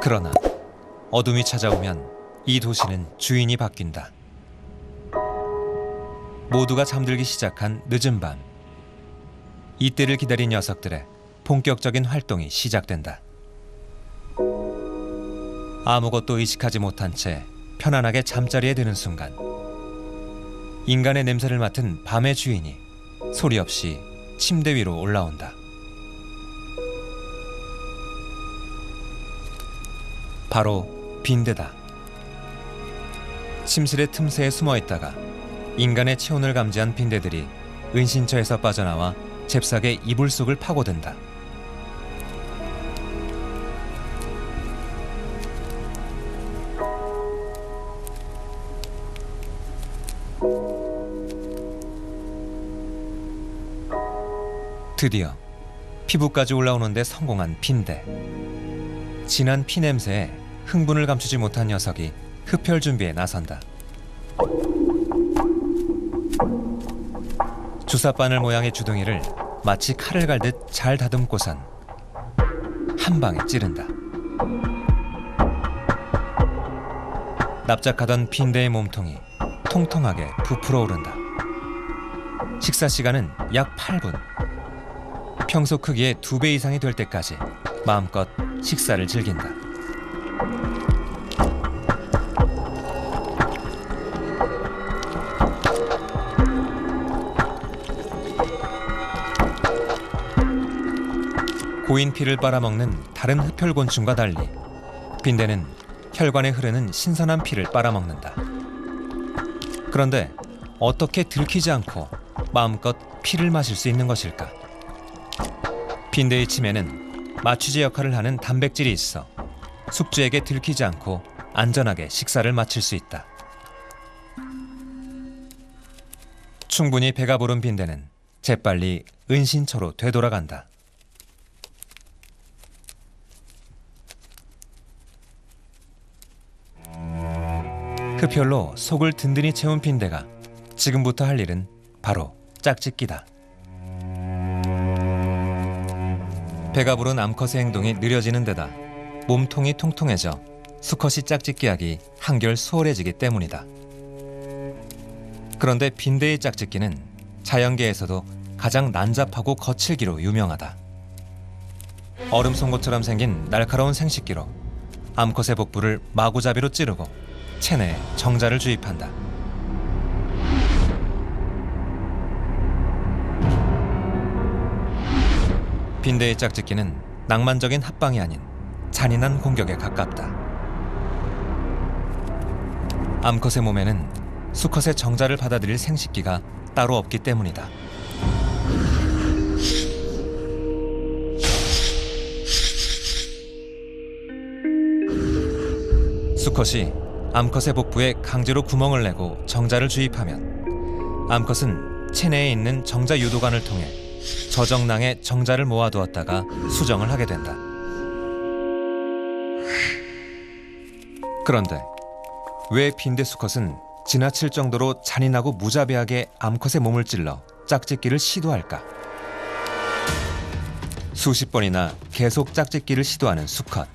그러나 어둠이 찾아오면 이 도시는 주인이 바뀐다. 모두가 잠들기 시작한 늦은 밤. 이때를 기다린 녀석들의 본격적인 활동이 시작된다. 아무것도 의식하지 못한 채 편안하게 잠자리에 드는 순간 인간의 냄새를 맡은 밤의 주인이 소리 없이 침대 위로 올라온다. 바로 빈대다. 침실의 틈새에 숨어 있다가 인간의 체온을 감지한 빈대들이 은신처에서 빠져나와 잽싸게 이불 속을 파고든다. 드디어 피부까지 올라오는데 성공한 빈대. 진한 피 냄새에 흥분을 감추지 못한 녀석이 흡혈 준비에 나선다. 주사바늘 모양의 주둥이를 마치 칼을 갈듯 잘 다듬고선 한 방에 찌른다. 납작하던 빈대의 몸통이 통통하게 부풀어 오른다. 식사 시간은 약 8분. 평소 크기의 2배 이상이 될 때까지 마음껏 식사를 즐긴다. 고인 피를 빨아먹는 다른 흡혈곤충과 달리 빈대는 혈관에 흐르는 신선한 피를 빨아먹는다. 그런데 어떻게 들키지 않고 마음껏 피를 마실 수 있는 것일까? 빈대의 침에는 마취제 역할을 하는 단백질이 있어 숙주에게 들키지 않고 안전하게 식사를 마칠 수 있다. 충분히 배가 부른 빈대는 재빨리 은신처로 되돌아간다. 흡혈로 속을 든든히 채운 빈대가 지금부터 할 일은 바로 짝짓기다. 배가 부른 암컷의 행동이 느려지는 데다 몸통이 통통해져 수컷이 짝짓기하기 한결 수월해지기 때문이다. 그런데 빈대의 짝짓기는 자연계에서도 가장 난잡하고 거칠기로 유명하다. 얼음 송곳처럼 생긴 날카로운 생식기로 암컷의 복부를 마구잡이로 찌르고 체내에 정자를 주입한다. 빈대의 짝짓기는 낭만적인 합방이 아닌 잔인한 공격에 가깝다. 암컷의 몸에는 수컷의 정자를 받아들일 생식기가 따로 없기 때문이다. 수컷이 암컷의 복부에 강제로 구멍을 내고 정자를 주입하면 암컷은 체내에 있는 정자 유도관을 통해 저정낭에 정자를 모아두었다가 수정을 하게 된다. 그런데 왜 빈대 수컷은 지나칠 정도로 잔인하고 무자비하게 암컷의 몸을 찔러 짝짓기를 시도할까? 수십 번이나 계속 짝짓기를 시도하는 수컷.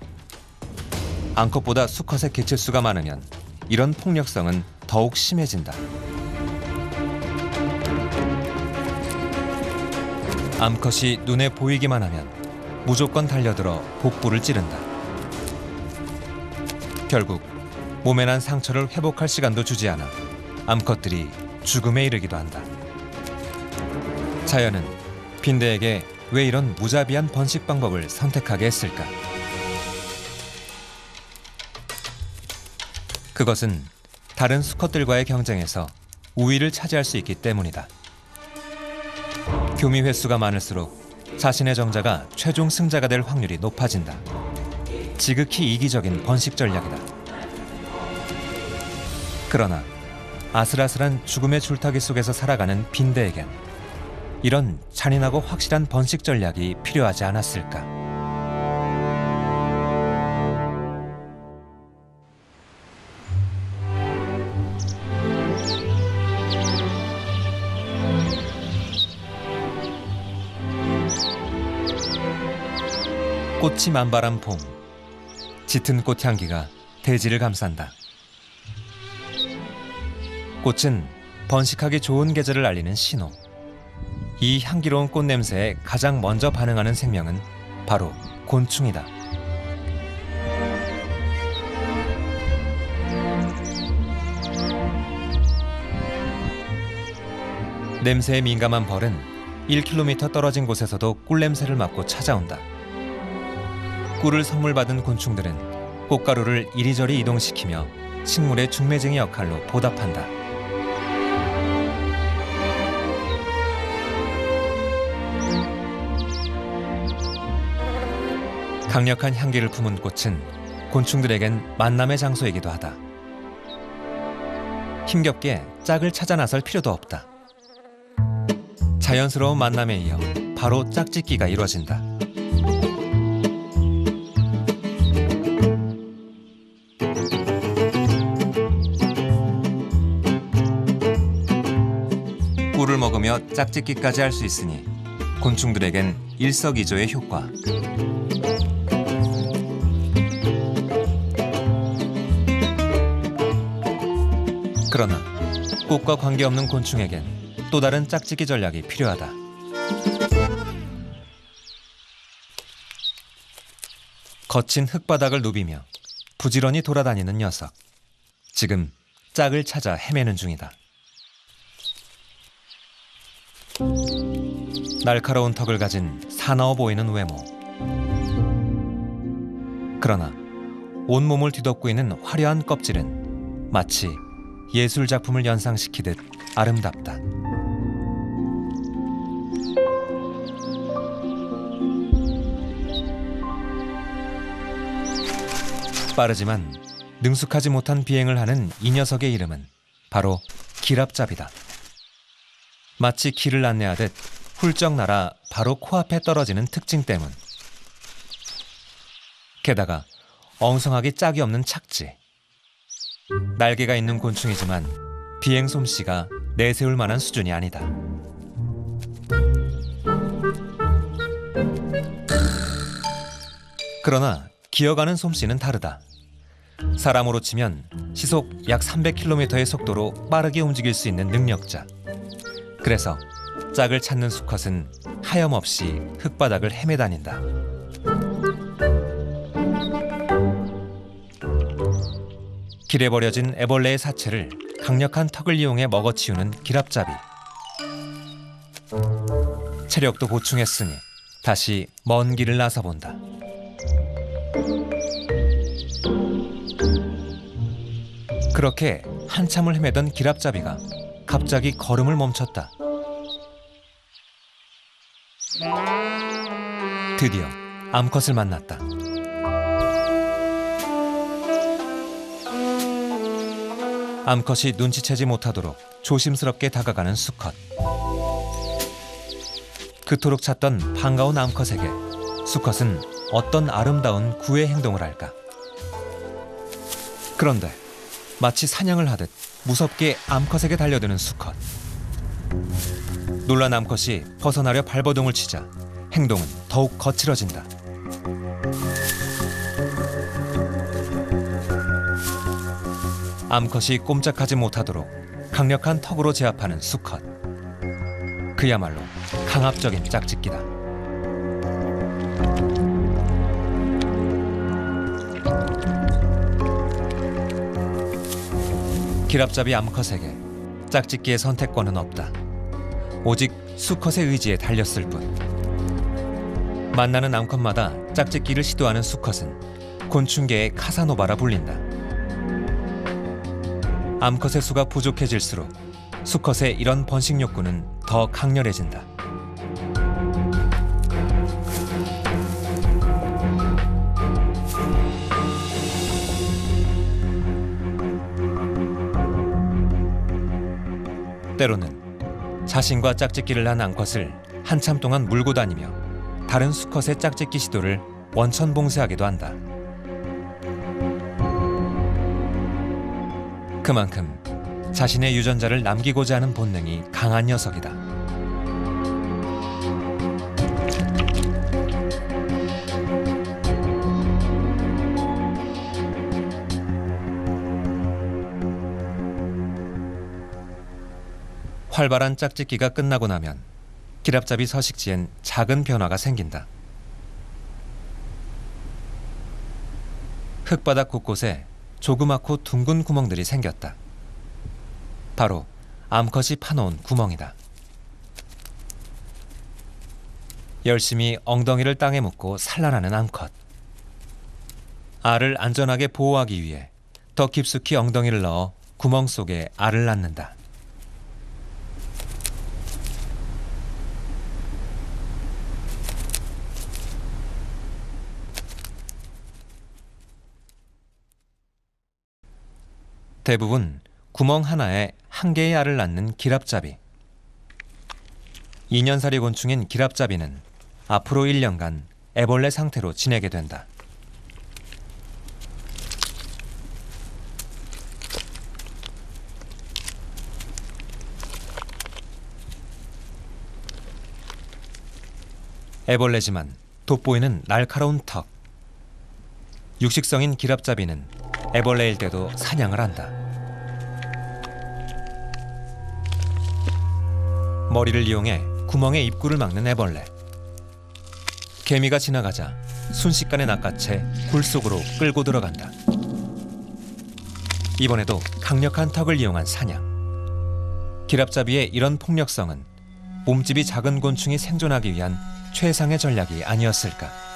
암컷보다 수컷의 개체수가 많으면 이런 폭력성은 더욱 심해진다. 암컷이 눈에 보이기만 하면 무조건 달려들어 복부를 찌른다. 결국 몸에 난 상처를 회복할 시간도 주지 않아 암컷들이 죽음에 이르기도 한다. 자연은 빈대에게 왜 이런 무자비한 번식 방법을 선택하게 했을까? 그것은 다른 수컷들과의 경쟁에서 우위를 차지할 수 있기 때문이다. 교미 횟수가 많을수록 자신의 정자가 최종 승자가 될 확률이 높아진다. 지극히 이기적인 번식 전략이다. 그러나 아슬아슬한 죽음의 줄타기 속에서 살아가는 빈대에겐 이런 잔인하고 확실한 번식 전략이 필요하지 않았을까? 꽃이 만발한 봄, 짙은 꽃향기가 대지를 감싼다. 꽃은 번식하기 좋은 계절을 알리는 신호. 이 향기로운 꽃 냄새에 가장 먼저 반응하는 생명은 바로 곤충이다. 냄새에 민감한 벌은 1km 떨어진 곳에서도 꿀 냄새를 맡고 찾아온다. 꿀을 선물 받은 곤충들은 꽃가루를 이리저리 이동시키며 식물의 중매쟁이 역할로 보답한다. 강력한 향기를 품은 꽃은 곤충들에겐 만남의 장소이기도 하다. 힘겹게 짝을 찾아 나설 필요도 없다. 자연스러운 만남에 이어 바로 짝짓기가 이루어진다. 꿀을 먹으며 짝짓기까지 할 수 있으니 곤충들에겐 일석이조의 효과. 그러나 꽃과 관계없는 곤충에겐 또 다른 짝짓기 전략이 필요하다. 거친 흙바닥을 누비며 부지런히 돌아다니는 녀석. 지금 짝을 찾아 헤매는 중이다. 날카로운 턱을 가진 사나워 보이는 외모. 그러나 온몸을 뒤덮고 있는 화려한 껍질은 마치 예술 작품을 연상시키듯 아름답다. 빠르지만 능숙하지 못한 비행을 하는 이 녀석의 이름은 바로 기랍잡이다. 마치 길을 안내하듯 훌쩍 날아 바로 코앞에 떨어지는 특징 때문. 게다가 엉성하기 짝이 없는 착지. 날개가 있는 곤충이지만 비행 솜씨가 내세울 만한 수준이 아니다. 그러나 기어가는 솜씨는 다르다. 사람으로 치면 시속 약 300km의 속도로 빠르게 움직일 수 있는 능력자. 그래서 짝을 찾는 수컷은 하염없이 흙바닥을 헤매다닌다. 길에 버려진 애벌레의 사체를 강력한 턱을 이용해 먹어치우는 기랍잡이. 체력도 보충했으니 다시 먼 길을 나서본다. 그렇게 한참을 헤매던 기랍잡이가 갑자기 걸음을 멈췄다. 드디어 암컷을 만났다. 암컷이 눈치채지 못하도록 조심스럽게 다가가는 수컷. 그토록 찾던 반가운 암컷에게 수컷은 어떤 아름다운 구애 행동을 할까? 그런데 마치 사냥을 하듯 무섭게 암컷에게 달려드는 수컷. 놀란 암컷이 벗어나려 발버둥을 치자 행동은 더욱 거칠어진다. 암컷이 꼼짝하지 못하도록 강력한 턱으로 제압하는 수컷. 그야말로 강압적인 짝짓기다. 기랍잡이 암컷에게 짝짓기의 선택권은 없다. 오직 수컷의 의지에 달렸을 뿐. 만나는 암컷마다 짝짓기를 시도하는 수컷은 곤충계의 카사노바라 불린다. 암컷의 수가 부족해질수록 수컷의 이런 번식 욕구는 더 강렬해진다. 때로는 자신과 짝짓기를 한 암컷을 한참 동안 물고 다니며 다른 수컷의 짝짓기 시도를 원천봉쇄하기도 한다. 그만큼 자신의 유전자를 남기고자 하는 본능이 강한 녀석이다. 활발한 짝짓기가 끝나고 나면 기랍잡이 서식지엔 작은 변화가 생긴다. 흙바닥 곳곳에 조그맣고 둥근 구멍들이 생겼다. 바로 암컷이 파놓은 구멍이다. 열심히 엉덩이를 땅에 묻고 산란하는 암컷. 알을 안전하게 보호하기 위해 더 깊숙이 엉덩이를 넣어 구멍 속에 알을 낳는다. 대부분 구멍 하나에 한 개의 알을 낳는 기랍잡이. 2년살이 곤충인 기랍잡이는 앞으로 1년간 애벌레 상태로 지내게 된다. 애벌레지만 돋보이는 날카로운 턱. 육식성인 기랍잡이는 애벌레일 때도 사냥을 한다. 머리를 이용해 구멍에 입구를 막는 애벌레. 개미가 지나가자 순식간에 낚아채 굴 속으로 끌고 들어간다. 이번에도 강력한 턱을 이용한 사냥. 기랍잡이의 이런 폭력성은 몸집이 작은 곤충이 생존하기 위한 최상의 전략이 아니었을까.